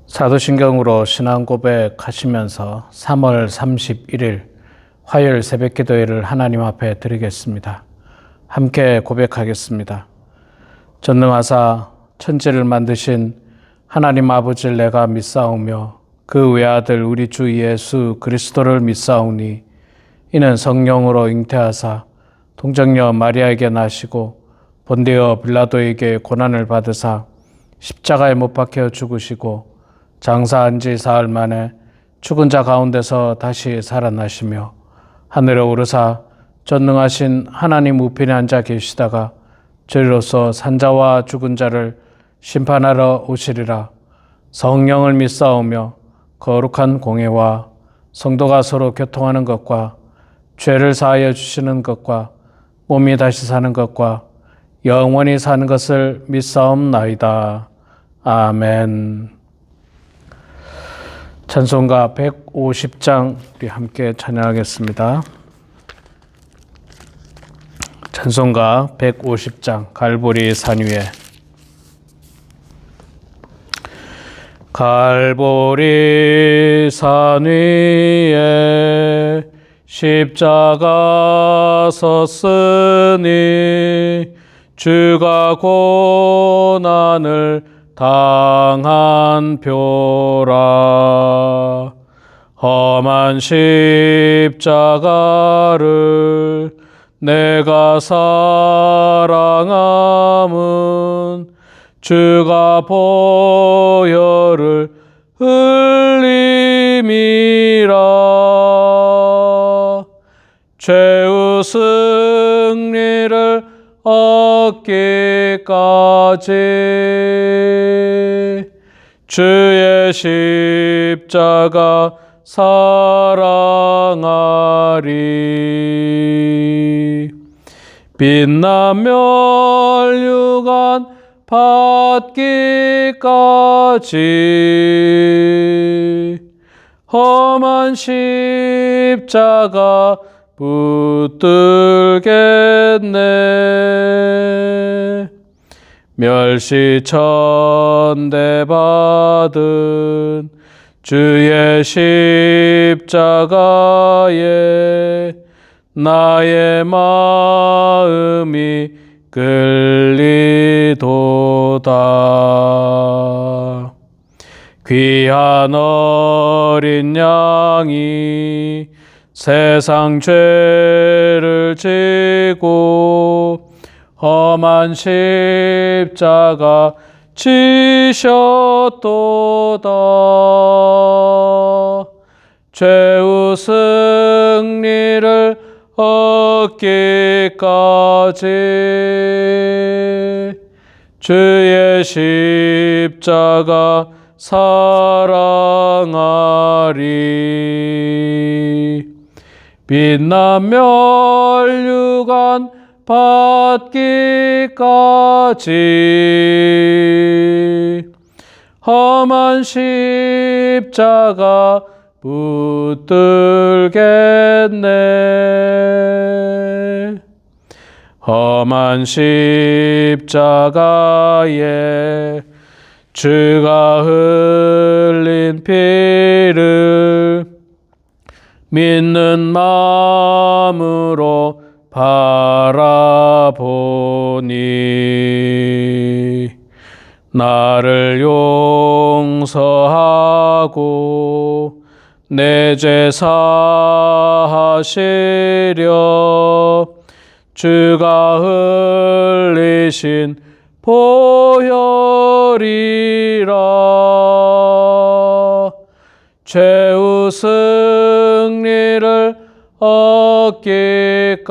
사도신경으로 신앙 고백하시면서 3월 31일 화요일 새벽 기도회를 하나님 앞에 드리겠습니다. 함께 고백하겠습니다. 전능하사 천지를 만드신 하나님 아버지를 내가 믿사오며 그 외아들 우리 주 예수 그리스도를 믿사오니 이는 성령으로 잉태하사 동정녀 마리아에게 나시고 본디어 빌라도에게 고난을 받으사 십자가에 못 박혀 죽으시고 장사한 지 사흘 만에 죽은 자 가운데서 다시 살아나시며 하늘에 오르사 전능하신 하나님 우편에 앉아 계시다가 저리로서 산자와 죽은 자를 심판하러 오시리라. 성령을 믿사오며 거룩한 공회와 성도가 서로 교통하는 것과 죄를 사하여 주시는 것과 몸이 다시 사는 것과 영원히 사는 것을 믿사옵나이다. 아멘. 찬송가 150장 우리 함께 찬양하겠습니다. 찬송가 150장 갈보리 산 위에. 갈보리 산 위에 십자가 섰으니 주가 고난을 당한 표라. 험한 십자가를 내가 사랑함은 주가 보혈을 흘림이라. 죄의 승리를 얻기까지 주의 십자가 사랑하리. 빛난 멸류관 받기까지 험한 십자가 붙들겠네. 멸시천대 받은 주의 십자가에 나의 마음이 끌리도다. 귀한 어린 양이 세상 죄를 지고 험한 십자가 지셨도다. 죄의 승리를 얻기까지 주의 십자가 사랑하리. 빛난 멸류관 받기까지 험한 십자가 붙들겠네. 험한 십자가에 주가 흘린 피를 믿는 마음으로 바라보니 나를 용서하고 내 죄 사하시려 주가 흘리신 보혈이라. 죄의 승리를 얻기까지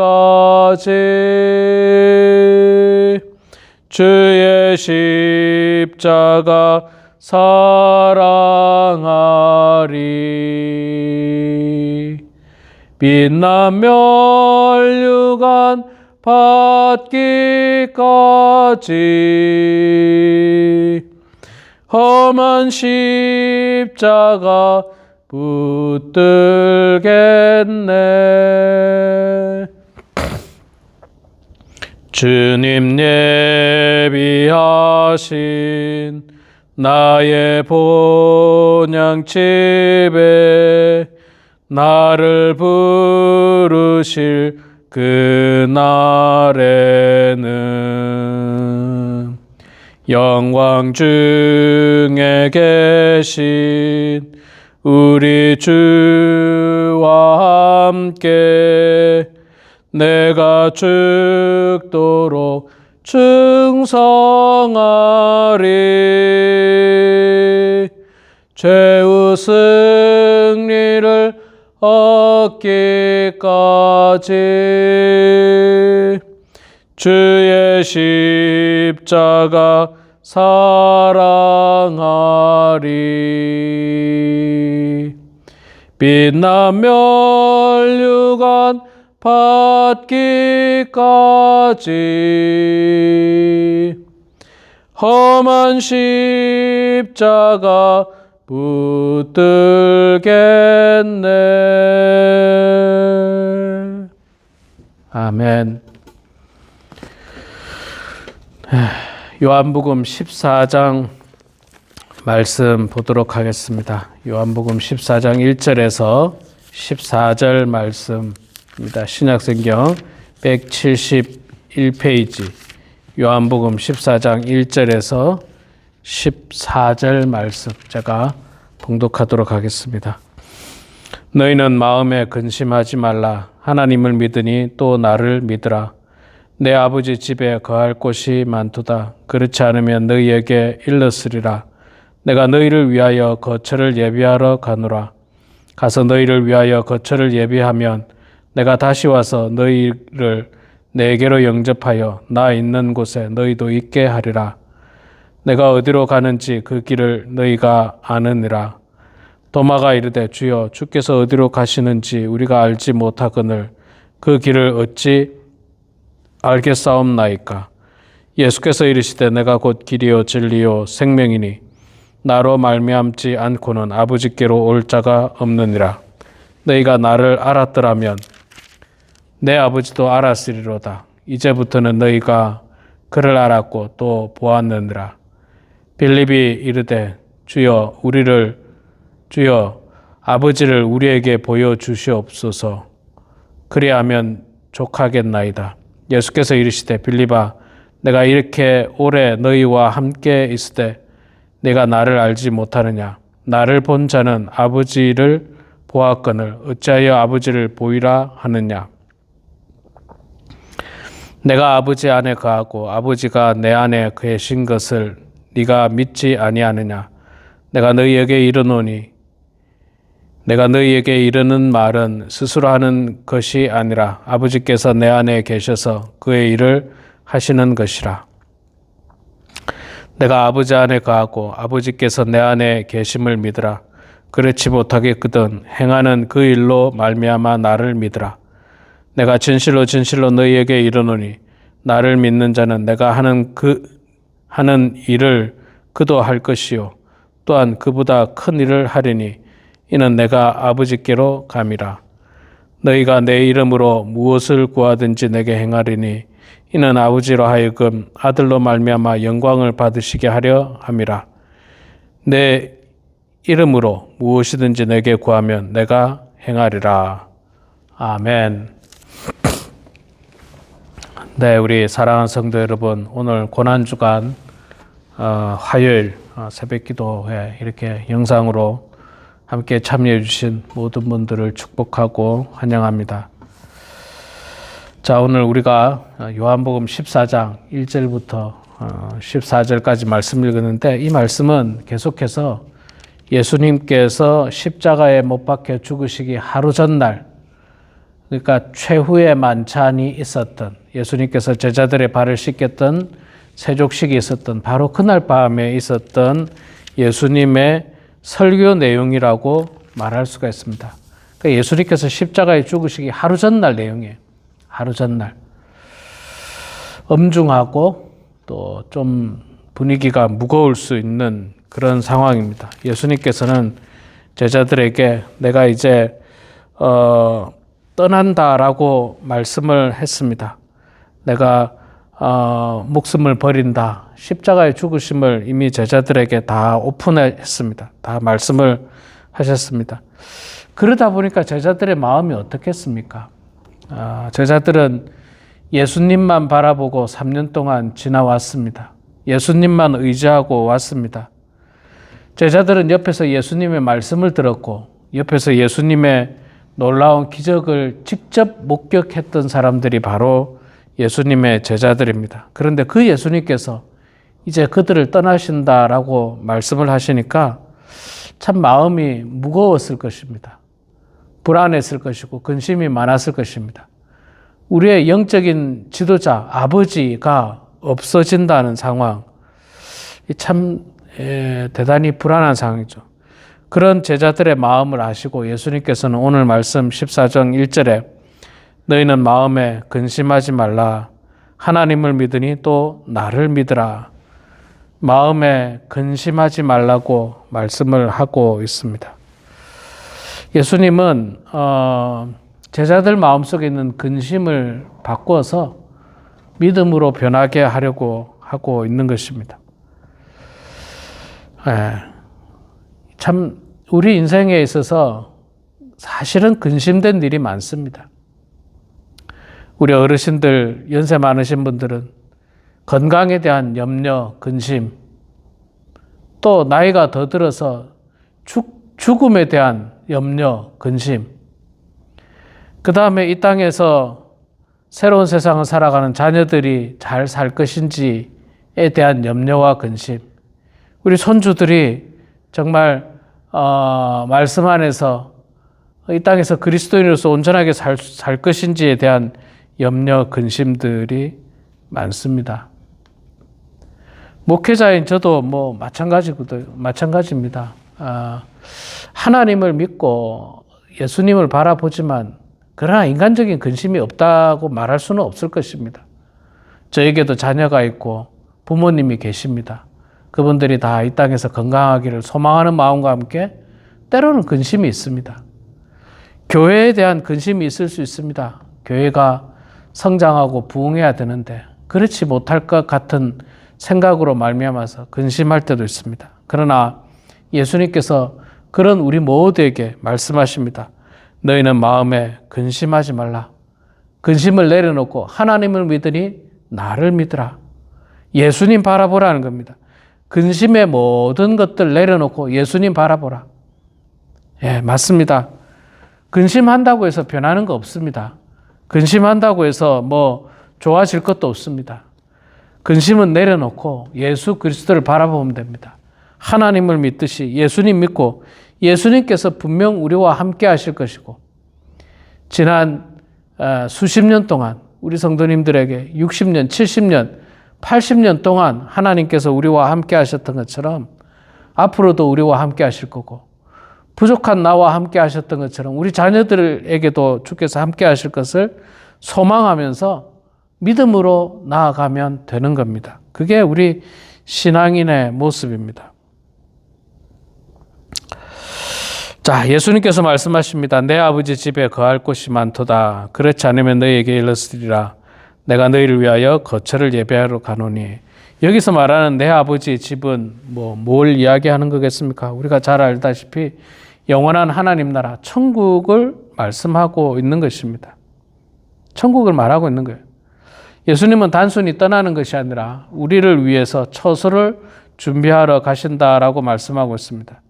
주의 십자가 사랑하리. 빛난 멸류관 받기까지 험한 십자가 붙들겠네. 주님 예비하신 나의 본향집에 나를 부르실 그날에는 영광 중에 계신 우리 주와 함께 내가 죽도록 충성하리. 최후 승리를 얻기까지 주의 십자가 사랑하리. 빛난 멸류관 받기까지 험한 십자가 붙들겠네. 아멘. 요한복음 14장 말씀 보도록 하겠습니다. 요한복음 14장 1절에서 14절 말씀입니다. 신약성경 171페이지 요한복음 14장 1절에서 14절 말씀 제가 봉독하도록 하겠습니다. 너희는 마음에 근심하지 말라. 하나님을 믿으니 또 나를 믿으라. 내 아버지 집에 거할 곳이 많도다. 그렇지 않으면 너희에게 일렀으리라. 내가 너희를 위하여 거처를 예비하러 가노라. 가서 너희를 위하여 거처를 예비하면 내가 다시 와서 너희를 내게로 영접하여 나 있는 곳에 너희도 있게 하리라. 내가 어디로 가는지 그 길을 너희가 아느니라. 도마가 이르되 주여 주께서 어디로 가시는지 우리가 알지 못하거늘 그 길을 어찌 알겠사옵나이까. 예수께서 이르시되 내가 곧 길이요 진리요 생명이니 나로 말미암지 않고는 아버지께로 올 자가 없느니라. 너희가 나를 알았더라면 내 아버지도 알았으리로다. 이제부터는 너희가 그를 알았고 또 보았느니라. 빌립이 이르되 주여 아버지를 우리에게 보여주시옵소서. 그리하면 족하겠나이다. 예수께서 이르시되 빌립아 내가 이렇게 오래 너희와 함께 있으되 내가 나를 알지 못하느냐. 나를 본 자는 아버지를 보았거늘 어찌하여 아버지를 보이라 하느냐. 내가 아버지 안에 거하고 아버지가 내 안에 계신 것을 네가 믿지 아니하느냐. 내가 너희에게 이르는 말은 스스로 하는 것이 아니라 아버지께서 내 안에 계셔서 그의 일을 하시는 것이라. 내가 아버지 안에 거하고 아버지께서 내 안에 계심을 믿으라. 그렇지 못하겠거든 행하는 그 일로 말미암아 나를 믿으라. 내가 진실로 너희에게 이르노니 나를 믿는 자는 내가 하는 일을 그도 할 것이요 또한 그보다 큰 일을 하리니 이는 내가 아버지께로 감이라. 너희가 내 이름으로 무엇을 구하든지 내게 행하리니 이는 아버지로 하여금 아들로 말미암아 영광을 받으시게 하려 함이라. 내 이름으로 무엇이든지 내게 구하면 내가 행하리라. 아멘. 네, 우리 사랑하는 성도 여러분, 오늘 고난주간 화요일 새벽기도회 이렇게 영상으로 함께 참여해 주신 모든 분들을 축복하고 환영합니다. 자, 오늘 우리가 요한복음 14장 1절부터 14절까지 말씀을 읽었는데 이 말씀은 계속해서 예수님께서 십자가에 못 박혀 죽으시기 하루 전날, 그러니까 최후의 만찬이 있었던, 예수님께서 제자들의 발을 씻겼던 세족식이 있었던 바로 그날 밤에 있었던 예수님의 설교 내용이라고 말할 수가 있습니다. 그러니까 예수님께서 십자가에 죽으시기 하루 전날 내용이에요. 하루 전날. 엄중하고 또 좀 분위기가 무거울 수 있는 그런 상황입니다. 예수님께서는 제자들에게 내가 이제 떠난다라고 말씀을 했습니다. 내가 목숨을 버린다. 십자가의 죽으심을 이미 제자들에게 다 오픈했습니다. 다 말씀을 하셨습니다. 그러다 보니까 제자들의 마음이 어떻겠습니까? 제자들은 예수님만 바라보고 3년 동안 지나왔습니다. 예수님만 의지하고 왔습니다. 제자들은 옆에서 예수님의 말씀을 들었고 옆에서 예수님의 놀라운 기적을 직접 목격했던 사람들이 바로 예수님의 제자들입니다. 그런데 그 예수님께서 이제 그들을 떠나신다라고 말씀을 하시니까 참 마음이 무거웠을 것입니다. 불안했을 것이고 근심이 많았을 것입니다. 우리의 영적인 지도자, 아버지가 없어진다는 상황, 참 대단히 불안한 상황이죠. 그런 제자들의 마음을 아시고 예수님께서는 오늘 말씀 14장 1절에 너희는 마음에 근심하지 말라. 하나님을 믿으니 또 나를 믿으라. 마음에 근심하지 말라고 말씀을 하고 있습니다. 예수님은 제자들 마음속에 있는 근심을 바꿔서 믿음으로 변하게 하려고 하고 있는 것입니다. 참 우리 인생에 있어서 사실은 근심된 일이 많습니다. 우리 어르신들, 연세 많으신 분들은 건강에 대한 염려, 근심, 또 나이가 더 들어서 죽음에 대한 염려, 근심, 그 다음에 이 땅에서 새로운 세상을 살아가는 자녀들이 잘 살 것인지에 대한 염려와 근심, 우리 손주들이 정말 말씀 안에서 이 땅에서 그리스도인으로서 온전하게 살 것인지에 대한 염려, 근심들이 많습니다. 목회자인 저도 마찬가지입니다. 하나님을 믿고 예수님을 바라보지만 그러나 인간적인 근심이 없다고 말할 수는 없을 것입니다. 저에게도 자녀가 있고 부모님이 계십니다. 그분들이 다 이 땅에서 건강하기를 소망하는 마음과 함께 때로는 근심이 있습니다. 교회에 대한 근심이 있을 수 있습니다. 교회가 성장하고 부흥해야 되는데 그렇지 못할 것 같은 생각으로 말미암아서 근심할 때도 있습니다. 그러나 예수님께서 그런 우리 모두에게 말씀하십니다. 너희는 마음에 근심하지 말라. 근심을 내려놓고 하나님을 믿으니 나를 믿으라. 예수님 바라보라는 겁니다. 근심의 모든 것들 내려놓고 예수님 바라보라. 예, 맞습니다. 근심한다고 해서 변하는 거 없습니다. 근심한다고 해서 좋아질 것도 없습니다. 근심은 내려놓고 예수 그리스도를 바라보면 됩니다. 하나님을 믿듯이 예수님 믿고 예수님께서 분명 우리와 함께 하실 것이고 지난 수십 년 동안 우리 성도님들에게 60년, 70년, 80년 동안 하나님께서 우리와 함께 하셨던 것처럼 앞으로도 우리와 함께 하실 거고 부족한 나와 함께 하셨던 것처럼 우리 자녀들에게도 주께서 함께 하실 것을 소망하면서 믿음으로 나아가면 되는 겁니다. 그게 우리 신앙인의 모습입니다. 자, 예수님께서 말씀하십니다. 내 아버지 집에 거할 곳이 많도다. 그렇지 않으면 너희에게 일렀으리라. 내가 너희를 위하여 거처를 예배하러 가노니. 여기서 말하는 내 아버지의 집은 뭘 이야기하는 거겠습니까? 우리가 잘 알다시피 영원한 하나님 나라, 천국을 말씀하고 있는 것입니다. 천국을 말하고 있는 거예요. 예수님은 단순히 떠나는 것이 아니라 우리를 위해서 처소를 준비하러 가신다라고 말씀하고 있습니다.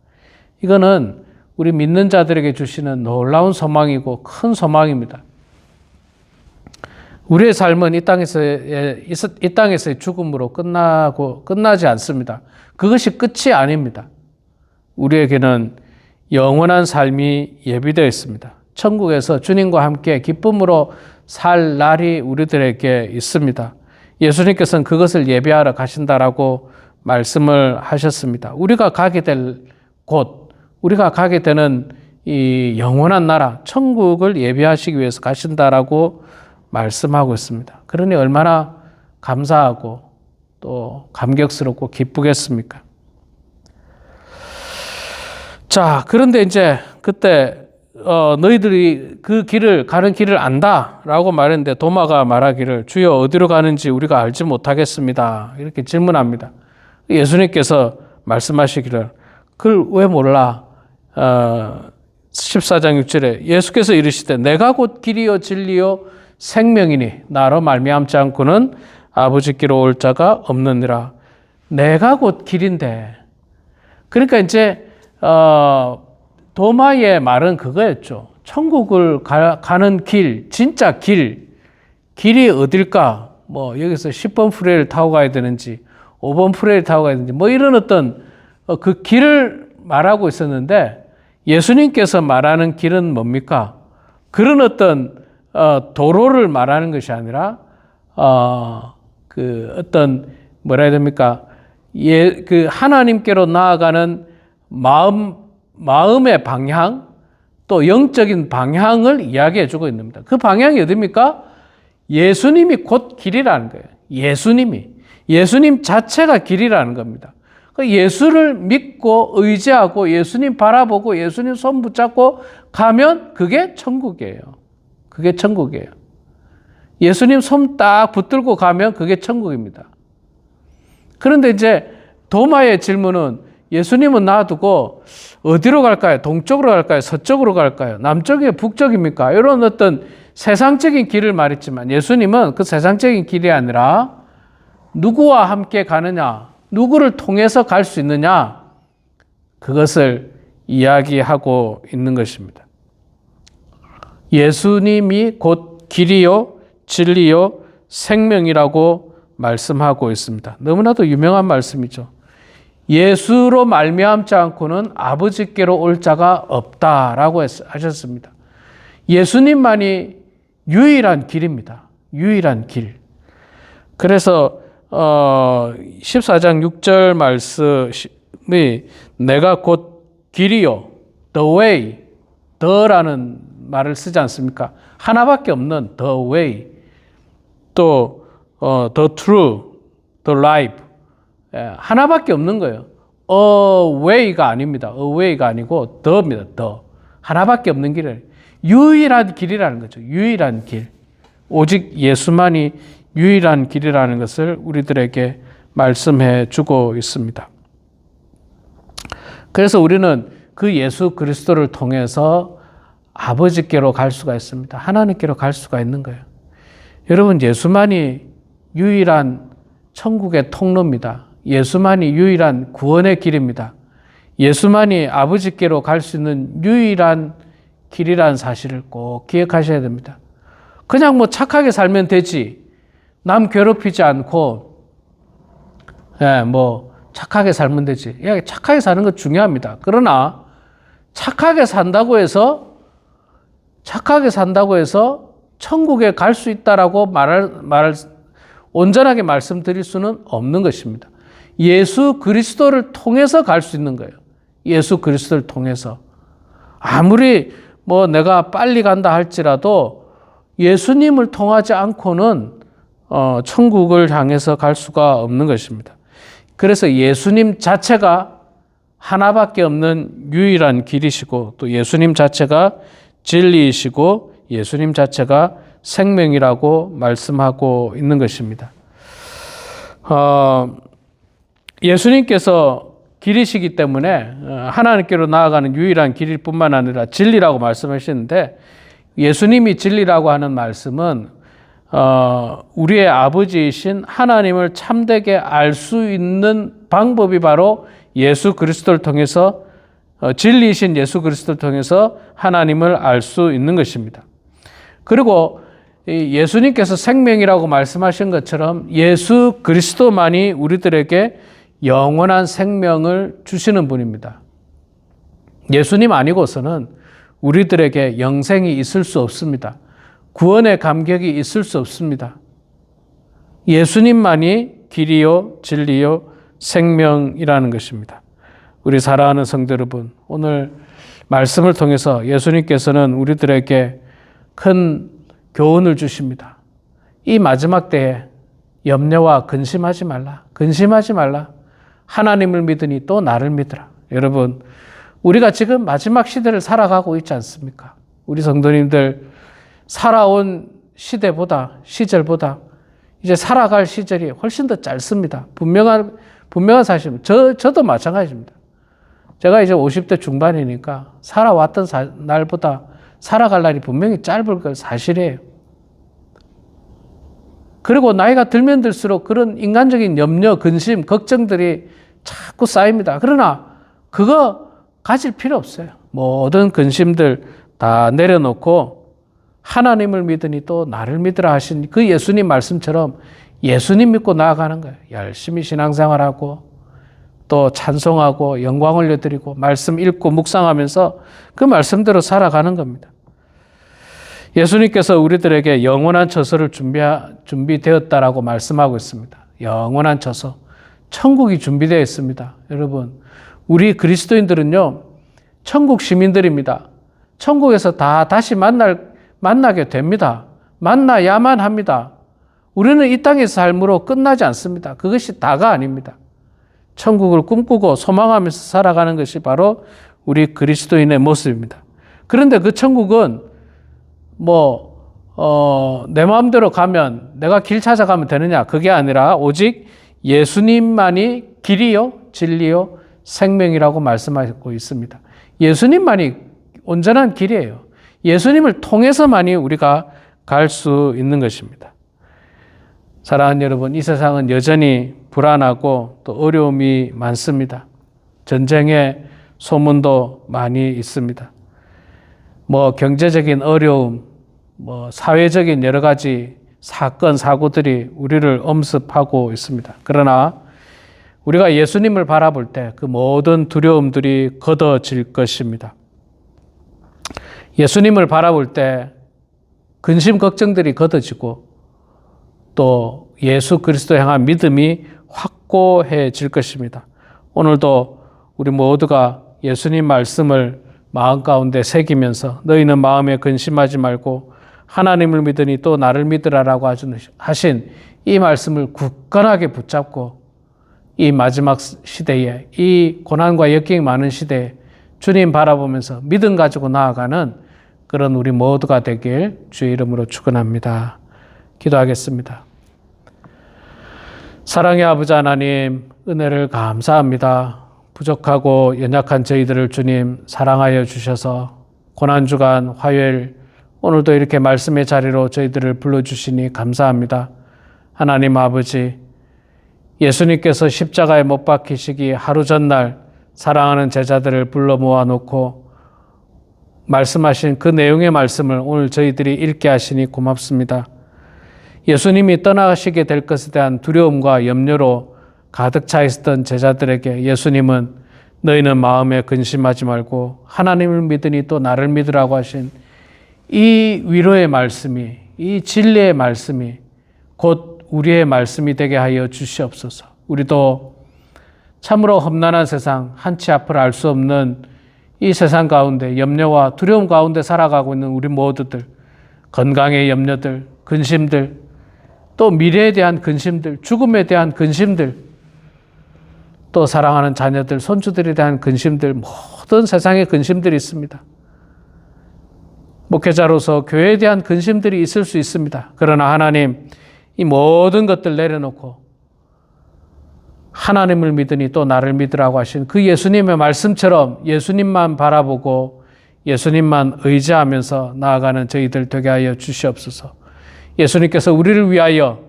이거는 우리 믿는 자들에게 주시는 놀라운 소망이고 큰 소망입니다. 우리의 삶은 이 땅에서의 죽음으로 끝나지 않습니다. 그것이 끝이 아닙니다. 우리에게는 영원한 삶이 예비되어 있습니다. 천국에서 주님과 함께 기쁨으로 살 날이 우리들에게 있습니다. 예수님께서는 그것을 예배하러 가신다라고 말씀을 하셨습니다. 우리가 가게 될 곳, 우리가 가게 되는 이 영원한 나라, 천국을 예배하시기 위해서 가신다라고 말씀하고 있습니다. 그러니 얼마나 감사하고 또 감격스럽고 기쁘겠습니까? 자, 그런데 이제 그때 너희들이 그 길을 가는 길을 안다라고 말했는데 도마가 말하기를 주여 어디로 가는지 우리가 알지 못하겠습니다. 이렇게 질문합니다. 예수님께서 말씀하시기를 그걸 왜 몰라? 14장 6절에 예수께서 이르시되 내가 곧 길이요 진리요 생명이니 나로 말미암지 않고는 아버지께로 올 자가 없느니라. 내가 곧 길인데, 그러니까 이제 도마의 말은 그거였죠. 천국을 가는 길, 진짜 길이 어딜까? 뭐 여기서 10번 프레이를 타고 가야 되는지 5번 프레이를 타고 가야 되는지 뭐 이런 어떤 그 길을 말하고 있었는데, 예수님께서 말하는 길은 뭡니까? 그런 어떤 도로를 말하는 것이 아니라 그 어떤 뭐라 해야 됩니까? 그 하나님께로 나아가는 마음의 방향, 또 영적인 방향을 이야기해 주고 있는 겁니다. 그 방향이 어디입니까? 예수님이 곧 길이라는 거예요. 예수님 자체가 길이라는 겁니다. 예수를 믿고 의지하고 예수님 바라보고 예수님 손 붙잡고 가면 그게 천국이에요. 그게 천국이에요. 예수님 손 딱 붙들고 가면 그게 천국입니다. 그런데 이제 도마의 질문은 예수님은 놔두고 어디로 갈까요? 동쪽으로 갈까요? 서쪽으로 갈까요? 남쪽이에요? 북쪽입니까? 이런 어떤 세상적인 길을 말했지만 예수님은 그 세상적인 길이 아니라 누구와 함께 가느냐, 누구를 통해서 갈 수 있느냐, 그것을 이야기하고 있는 것입니다. 예수님이 곧 길이요 진리요 생명이라고 말씀하고 있습니다. 너무나도 유명한 말씀이죠. 예수로 말미암지 않고는 아버지께로 올 자가 없다라고 하셨습니다. 예수님만이 유일한 길입니다. 유일한 길. 그래서 14장 6절 말씀이 내가 곧 길이요, the way, the라는 말을 쓰지 않습니까? 하나밖에 없는 the way, 또 the true, the life, 하나밖에 없는 거예요. a way가 아닙니다. a way가 아니고 the입니다. the. 하나밖에 없는 길이에요. 유일한 길이라는 거죠. 유일한 길. 오직 예수만이 유일한 길이라는 것을 우리들에게 말씀해 주고 있습니다. 그래서 우리는 그 예수 그리스도를 통해서 아버지께로 갈 수가 있습니다. 하나님께로 갈 수가 있는 거예요. 여러분, 예수만이 유일한 천국의 통로입니다. 예수만이 유일한 구원의 길입니다. 예수만이 아버지께로 갈 수 있는 유일한 길이라는 사실을 꼭 기억하셔야 됩니다. 그냥 뭐 착하게 살면 되지, 남 괴롭히지 않고, 뭐 착하게 살면 되지. 착하게 사는 거 중요합니다. 그러나 착하게 산다고 해서 천국에 갈 수 있다라고 온전하게 말씀드릴 수는 없는 것입니다. 예수 그리스도를 통해서 갈 수 있는 거예요. 예수 그리스도를 통해서. 아무리 뭐 내가 빨리 간다 할지라도 예수님을 통하지 않고는 천국을 향해서 갈 수가 없는 것입니다. 그래서 예수님 자체가 하나밖에 없는 유일한 길이시고, 또 예수님 자체가 진리이시고 예수님 자체가 생명이라고 말씀하고 있는 것입니다. 예수님께서 길이시기 때문에 하나님께로 나아가는 유일한 길일 뿐만 아니라 진리라고 말씀하시는데, 예수님이 진리라고 하는 말씀은 우리의 아버지이신 하나님을 참되게 알 수 있는 방법이 바로 예수 그리스도를 통해서, 진리이신 예수 그리스도를 통해서 하나님을 알 수 있는 것입니다. 그리고 예수님께서 생명이라고 말씀하신 것처럼 예수 그리스도만이 우리들에게 영원한 생명을 주시는 분입니다. 예수님 아니고서는 우리들에게 영생이 있을 수 없습니다. 구원의 감격이 있을 수 없습니다. 예수님만이 길이요 진리요 생명이라는 것입니다. 우리 사랑하는 성도 여러분, 오늘 말씀을 통해서 예수님께서는 우리들에게 큰 교훈을 주십니다. 이 마지막 때에 염려와 근심하지 말라. 하나님을 믿으니 또 나를 믿으라. 여러분, 우리가 지금 마지막 시대를 살아가고 있지 않습니까? 우리 성도님들 살아온 시절보다 이제 살아갈 시절이 훨씬 더 짧습니다. 분명한 사실입니다. 저도 마찬가지입니다. 제가 이제 50대 중반이니까 살아왔던 날보다 살아갈 날이 분명히 짧을 걸 사실이에요. 그리고 나이가 들면 들수록 그런 인간적인 염려, 근심, 걱정들이 자꾸 쌓입니다. 그러나 그거 가질 필요 없어요. 모든 근심들 다 내려놓고 하나님을 믿으니 또 나를 믿으라 하신 그 예수님 말씀처럼 예수님 믿고 나아가는 거예요. 열심히 신앙생활하고 또 찬송하고 영광 올려드리고 말씀 읽고 묵상하면서 그 말씀대로 살아가는 겁니다. 예수님께서 우리들에게 영원한 처소를 준비되었다라고 말씀하고 있습니다. 영원한 처소. 천국이 준비되어 있습니다. 여러분, 우리 그리스도인들은요, 천국 시민들입니다. 천국에서 다 다시 만나게 됩니다. 만나야만 합니다. 우리는 이 땅의 삶으로 끝나지 않습니다. 그것이 다가 아닙니다. 천국을 꿈꾸고 소망하면서 살아가는 것이 바로 우리 그리스도인의 모습입니다. 그런데 그 천국은 내 마음대로 가면 내가 길 찾아가면 되느냐? 그게 아니라 오직 예수님만이 길이요, 진리요, 생명이라고 말씀하고 있습니다. 예수님만이 온전한 길이에요. 예수님을 통해서만이 우리가 갈 수 있는 것입니다. 사랑하는 여러분, 이 세상은 여전히 불안하고 또 어려움이 많습니다. 전쟁의 소문도 많이 있습니다. 경제적인 어려움, 사회적인 여러 가지 사건, 사고들이 우리를 엄습하고 있습니다. 그러나 우리가 예수님을 바라볼 때 그 모든 두려움들이 걷어질 것입니다. 예수님을 바라볼 때 근심, 걱정들이 걷어지고 또 예수 그리스도에 향한 믿음이 확고해질 것입니다. 오늘도 우리 모두가 예수님 말씀을 마음 가운데 새기면서 너희는 마음에 근심하지 말고 하나님을 믿으니 또 나를 믿으라라고 하신 이 말씀을 굳건하게 붙잡고 이 마지막 시대에, 이 고난과 역경이 많은 시대에 주님 바라보면서 믿음 가지고 나아가는 그런 우리 모두가 되길 주의 이름으로 축원합니다. 기도하겠습니다. 사랑의 아버지 하나님, 은혜를 감사합니다. 부족하고 연약한 저희들을 주님 사랑하여 주셔서 고난주간 화요일 오늘도 이렇게 말씀의 자리로 저희들을 불러주시니 감사합니다. 하나님 아버지, 예수님께서 십자가에 못 박히시기 하루 전날 사랑하는 제자들을 불러 모아놓고 말씀하신 그 내용의 말씀을 오늘 저희들이 읽게 하시니 고맙습니다. 예수님이 떠나가시게 될 것에 대한 두려움과 염려로 가득 차 있었던 제자들에게 예수님은 너희는 마음에 근심하지 말고 하나님을 믿으니 또 나를 믿으라고 하신 이 위로의 말씀이, 이 진리의 말씀이 곧 우리의 말씀이 되게 하여 주시옵소서. 우리도 참으로 험난한 세상, 한치 앞을 알 수 없는 이 세상 가운데 염려와 두려움 가운데 살아가고 있는 우리 모두들, 건강의 염려들, 근심들, 또 미래에 대한 근심들, 죽음에 대한 근심들, 또 사랑하는 자녀들, 손주들에 대한 근심들, 모든 세상의 근심들이 있습니다. 목회자로서 교회에 대한 근심들이 있을 수 있습니다. 그러나 하나님, 이 모든 것들 내려놓고 하나님을 믿으니 또 나를 믿으라고 하신 그 예수님의 말씀처럼 예수님만 바라보고 예수님만 의지하면서 나아가는 저희들 되게 하여 주시옵소서. 예수님께서 우리를 위하여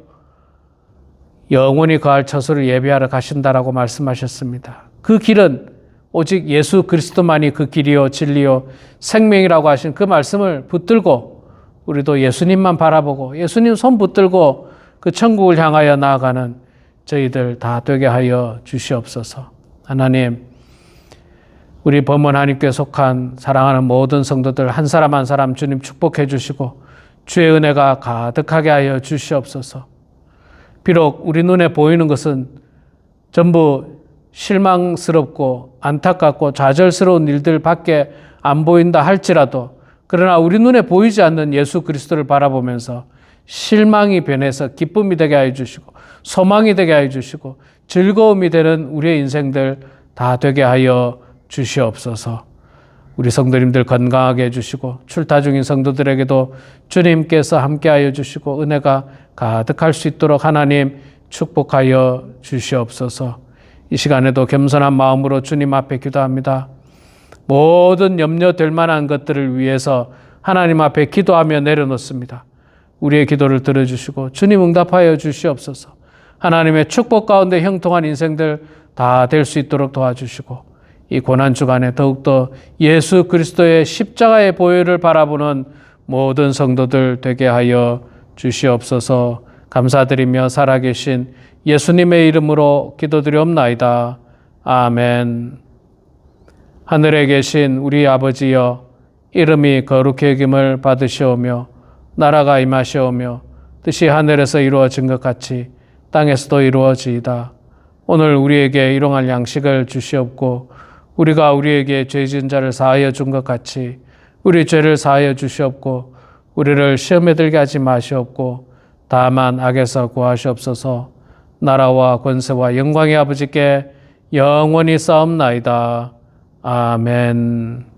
영원히 거할 처소를 예비하러 가신다라고 말씀하셨습니다. 그 길은 오직 예수 그리스도만이 그 길이요 진리요 생명이라고 하신 그 말씀을 붙들고 우리도 예수님만 바라보고 예수님 손 붙들고 그 천국을 향하여 나아가는 저희들 다 되게 하여 주시옵소서. 하나님, 우리 범원 한인교회 속한 사랑하는 모든 성도들 한 사람 한 사람 주님 축복해 주시고 주의 은혜가 가득하게 하여 주시옵소서. 비록 우리 눈에 보이는 것은 전부 실망스럽고 안타깝고 좌절스러운 일들밖에 안 보인다 할지라도 그러나 우리 눈에 보이지 않는 예수 그리스도를 바라보면서 실망이 변해서 기쁨이 되게 하여 주시고 소망이 되게 하여 주시고 즐거움이 되는 우리의 인생들 다 되게 하여 주시옵소서. 우리 성도님들 건강하게 해주시고 출타 중인 성도들에게도 주님께서 함께하여 주시고 은혜가 가득할 수 있도록 하나님 축복하여 주시옵소서. 이 시간에도 겸손한 마음으로 주님 앞에 기도합니다. 모든 염려될 만한 것들을 위해서 하나님 앞에 기도하며 내려놓습니다. 우리의 기도를 들어주시고 주님 응답하여 주시옵소서. 하나님의 축복 가운데 형통한 인생들 다 될 수 있도록 도와주시고 이 고난주간에 더욱더 예수 그리스도의 십자가의 보혈을 바라보는 모든 성도들 되게 하여 주시옵소서. 감사드리며 살아계신 예수님의 이름으로 기도드리옵나이다. 아멘. 하늘에 계신 우리 아버지여, 이름이 거룩히 여김을 받으시오며 나라가 임하시오며 뜻이 하늘에서 이루어진 것 같이 땅에서도 이루어지이다. 오늘 우리에게 일용할 양식을 주시옵고 우리가 우리에게 죄 지은 자를 사하여 준 것 같이 우리 죄를 사하여 주시옵고 우리를 시험에 들게 하지 마시옵고 다만 악에서 구하시옵소서. 나라와 권세와 영광의 아버지께 영원히 싸움나이다. 아멘.